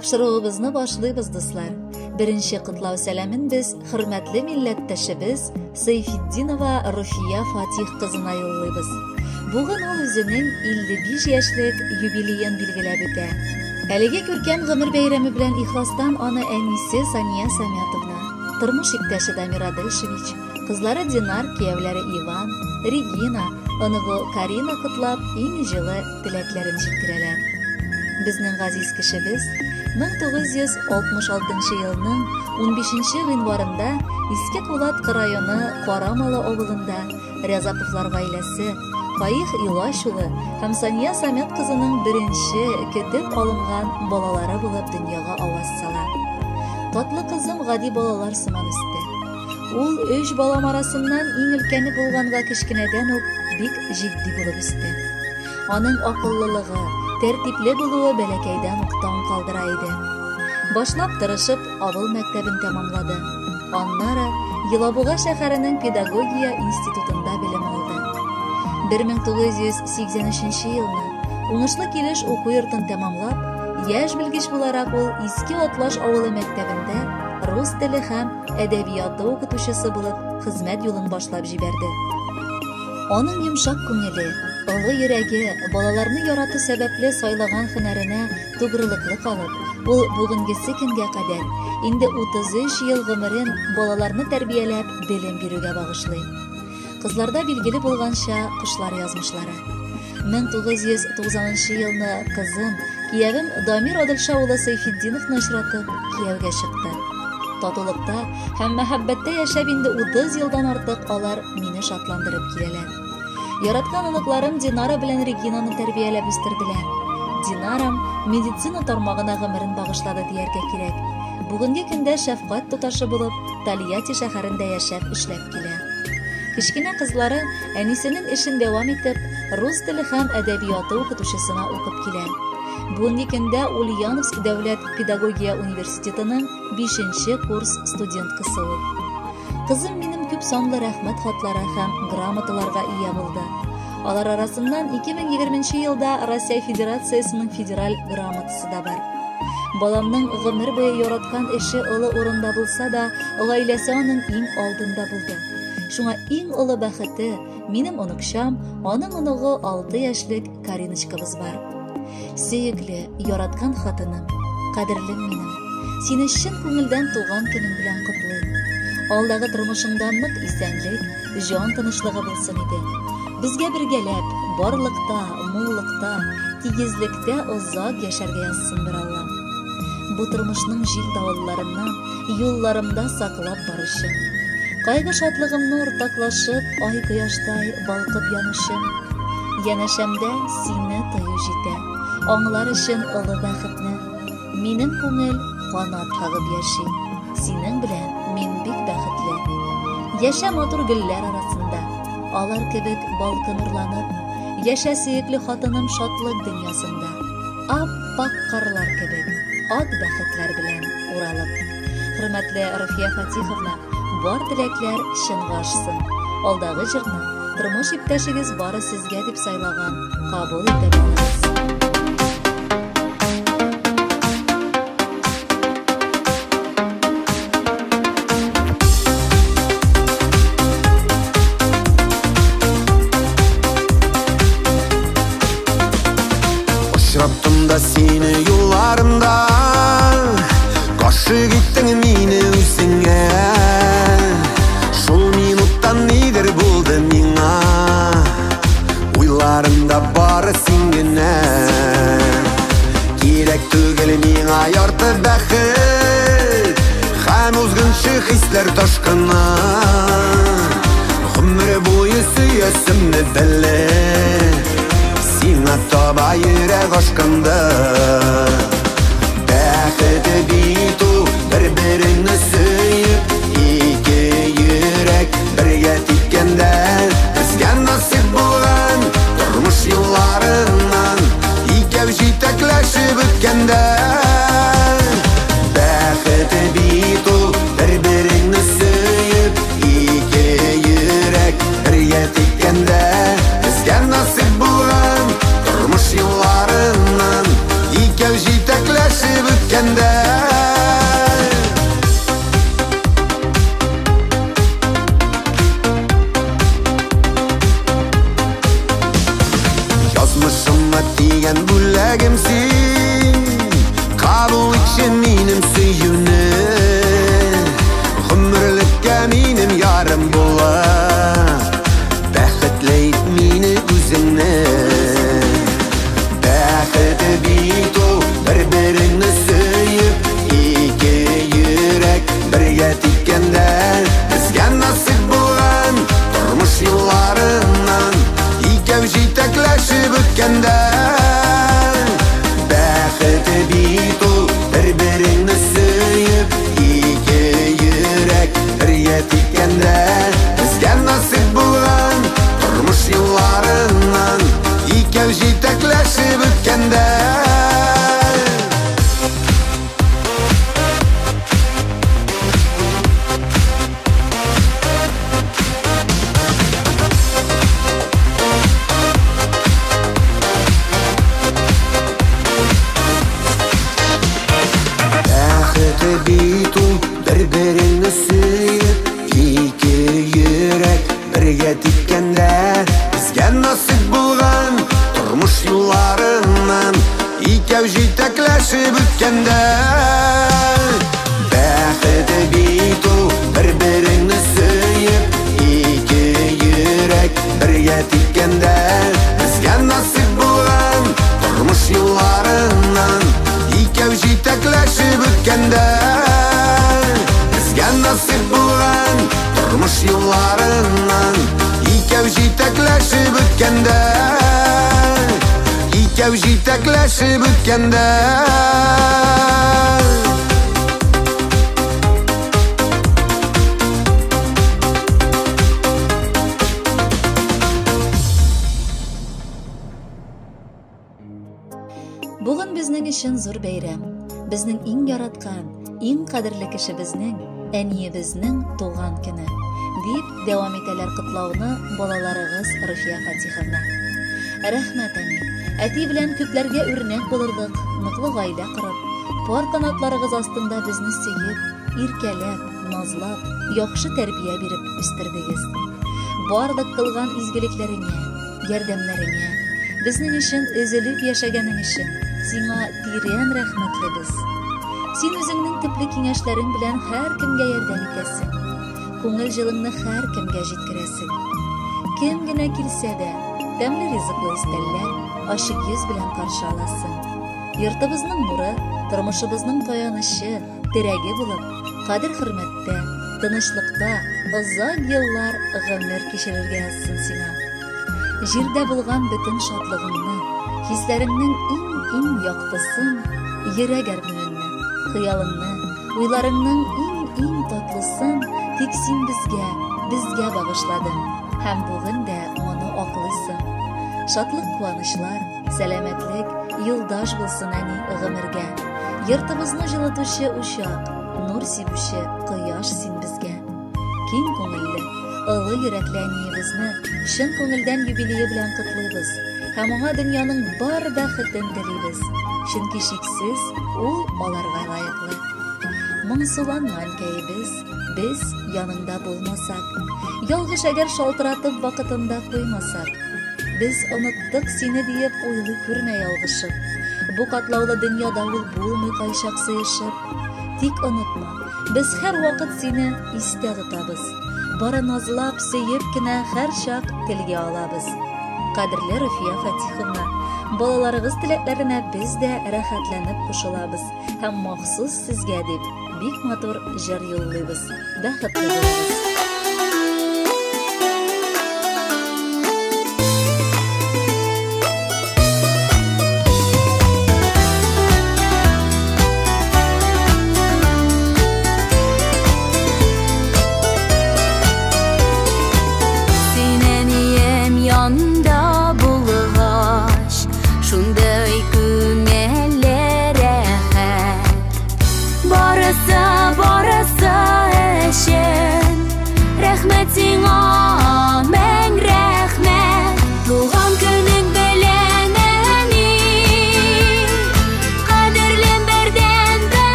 Тапшыруыбызны башлыйбыз, дуслар. Беренче кытлау сәламен без хөрмәтле милләттәшебез Сайфетдинова Руфия Фатих кызына юллыйбыз. Бүген ул үзенең 55 яшьлек юбилеен билгеләп үтә. Әлеге күркәм гомер бәйрәме белән ихластан аны әнисе Сания Самятовна, тормыш иптәше Дамир Адышевич, кызлары Динар, киявләре Иван, Регина, оныгы Карина кытлап, иң җылы теләкләрен җиткерәләр. Безнең газиз кешебез 1966 елның 15 гыйнварында Иске Кулат районы Карамалы авылында Рязаповлар гаиләсе Фаих Илаш улы һәм Сания Самят кызының беренче көтеп алынган балалары булып дөньяга аваз сала. Татлы кызым гади балалар сыман үсте. Ул 3 балам арасыннан иң өлкәне булганга кечкенәдән үк бик җитди булып үсте. Аның акыллылыгы, тәртипле булуы бәләкәйдән үк таң калдыра иде. Башлап тырышып, авыл мәктәбен тәмамлады. Аннары Елабуга шәһәренең педагогия институтында белем алды. 1983 елны уңышлы килеш уку йортын тәмамлап, яшь белгеч буларак ул Иске Атлаш авылы мәктәбендә рус теле һәм әдәбияты укытучысы булып хезмәт юлын башлап җибәрде. Аның йомшак күңеле, олы йөрәге, балаларны ярату сәбәпле сайлаган һөнәренә тугрылыклы калып, ул бүгенгесе көнгә кадәр инде 33 ел гомерен балаларны тәрбияләп, белем бирүгә багышлый. Кызларда билгеле булганча кышлар язмышлары. 1990 елны кызым, киявем Дамир Адылша улы Сайфетдиновны очратып, кияүгә чыкты. Татулыкта һәм мәхәббәттә яшәп инде 30 елдан артык алар мине шатландырып киләләр. Яраткан улыкларым Динара белән Регинаны тәрбияләп үстерделәр. Динарам медицина тармагына гомерен багышлады дияргә кирәк. Бүгенге көндә шәфкать туташы булып, Тольятти шәһәрендә яшәп эшләп килә. Кечкенә кызлары әнисенең эшен дәвам итеп, рус теле һәм әдәбияты укытучысына укып килә. Бүгенге көндә Ульяновск дәүләт педагогия университетының 5-нче курс студенткасы ул. Кызым минем күп санлы рәхмәт хатлары һәм грамоталарга ия булды. Алар арасыннан 2020 елда Россия Федерациясының федераль грамотасы да бар. Баламның гомер буе яраткан эше олы урында булса да, гаиләсе аның иң алдында булды. Шуңа иң олы бәхете минем оныкшам, аның оныгы 6 яшьлек Кариночкабыз бар. Сөекле, яраткан хатыным, кадерлем минем, сине чын күңелдән туган көнең белән котлыйм. Алдагы тормышыңда нык исәнлек, җан тынычлыгы булсын иде. Безгә бергәләп, барлыкта, муллыкта, тигезлектә озак яшәргә язсын бер Аллам. Бу тормышның җил давылларыннан юлларымда саклап барышым. Кайгы шатлыгымны уртаклашып, ай кояштай балкып янышым. Янәшәмдә сине тою җитә, аңлар өчен олы бәхетне. Минем күңел канат кагып яши, синең белән мин бик бәхетле. Яшә матур гөлләр арасында, алар кебек балкы нурланып, яшә сөекле хатыным шатлык дөньясында. Ап-пак карлар кебек, ак бәхетләр белән уралып. Хөрмәтле Руфия Фатиховна, бар теләкләр чынга ашсын. Алдагы җырны тормыш иптәшегез бары сезгә дип сайлаган кабул итеп алыгыз. Очраттым да сине юлларымда, каршы киттең мине үзеңә. Шул минуттан нидер булды миңа, уйларымда бары син генә. Кирәк түгел миңа ярты бәхет, һәм узгынчы хисләр ташкыны. Гомер буе сөясемне белә, сиңа таба йөрәк ашканда. Бәхете бит ул бер-береңне сөеп, ике йөрәк бергә тиккәндә. Безгә насыйп булган тормыш юлларыннан икәү җитәкләшеп үткәндә. Бәхете бит ул бер-береңне сөеп, ике йөрәк бергә тиккәндә. Безгә насыйп булган тормыш юлларыннан икәү җитәкләшеп үткәндә. бергә тиккәндә, безгә насыйп булган тормыш юлларыннан икәү җитәкләшеп үткәндә. Бәхете бит ул бер-береңне сөеп, ике йөрәк бергә тиккәндә, безгә насыйп булган тормыш юлларыннан икәү җитәкләшеп үткәндә. Безгә насыйп булган тормыш юлларыннан икәү җитәкләшеп үткәндә, икәү җитәкләшеп үткәндә. Бүген безнең өчен зур бәйрәм. Безнең иң яраткан, иң кадерле кешебезнең, әниебезнең туган көне, дип дәвам итәләр котлауны балаларыгыз Руфия Фатиховна. Рәхмәт, әни. Әти белән күпләргә үрнәк булырдык, ныклы гаилә корып, пар канатларыгыз астында безне сөеп, иркәләп, назлап, яхшы тәрбия биреп үстердегез. Барлык кылган изгелекләреңә, ярдәмнәреңә, безнең өчен өзелеп яшәгәнең өчен сиңа тирән рәхмәтлебез. Син үзеңнең төпле киңәшләрең белән һәр кемгә ярдәм итәсең. Күңел җылыңны һәр кемгә җиткерәсең. Кем генә килсә дә, тәмле ризыклы истәлләр, ачык йөз белән каршы аласың. Йортыбызның нуры, тормышыбызның таянышы, терәге булып, кадер-хөрмәттә, тынычлыкта озак еллар гомер кичерергә язсын сиңа. Җирдә булган бөтен шатлыгыңны, хисләреңнең иң яктысын, йөрәк әрнүеңне, хыялыңны, уйларыңның иң татлысын тик син безгә багышладың. Һәм бүген дә моны аклыйсың. Шатлык, куанычлар, сәламәтлек юлдаш булсын әни гомергә. Йортыбызны җылытучы учак, нур сибүче кояш син безгә. Киң күңелле, олы йөрәкле әниебезне чын күңелдән юбилее белән котлыйбыз. Һәм аңа дөньяның бар бәхетен телибез. Чөнки шиксез ул аларга лаеклы. Моңсуланган кәебез, без янында булмасак, ялгыш әгәр шалтыратып вакытында куймасак, без оныттык сине диеп уйлый күрмә ялгышып. Бу катлаулы дөньяда ул булмый кайчак сыешып. Тик онытма, без һәр вакыт сине истә тотабыз. Бары назлап, сөеп кенә һәр чак телгә алабыз. Кадерле Руфия Фатиховна, балаларыгыз теләкләренә без дә рәхәтләнеп кушылабыз һәм махсус сезгә дип бик матур җыр юллыйбыз. Бәхетле булыгыз.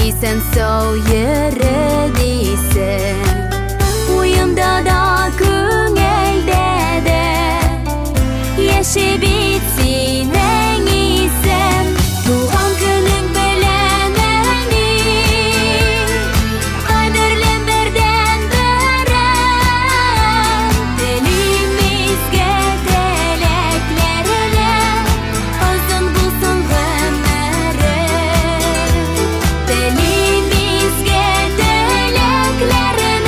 Isen sağ yere diysen, uyumda da küngelde de yaşı bitsin en iyisen. Doğan günün beleneni kaderlen berden beren, elimizge dileklerine uzun bulsun ömrün. Elimizge dileklerine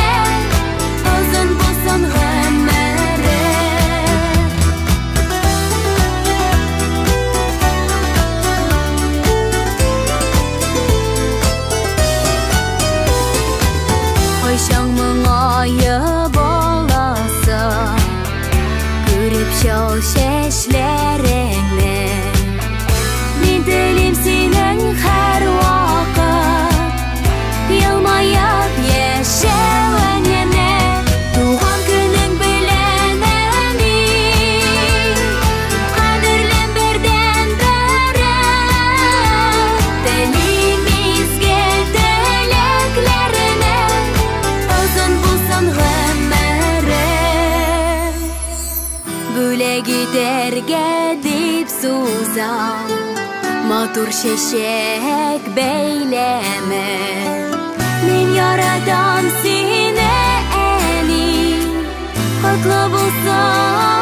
матур чәчәк бәйләме. Мин яратам сине, әни, хатлы булса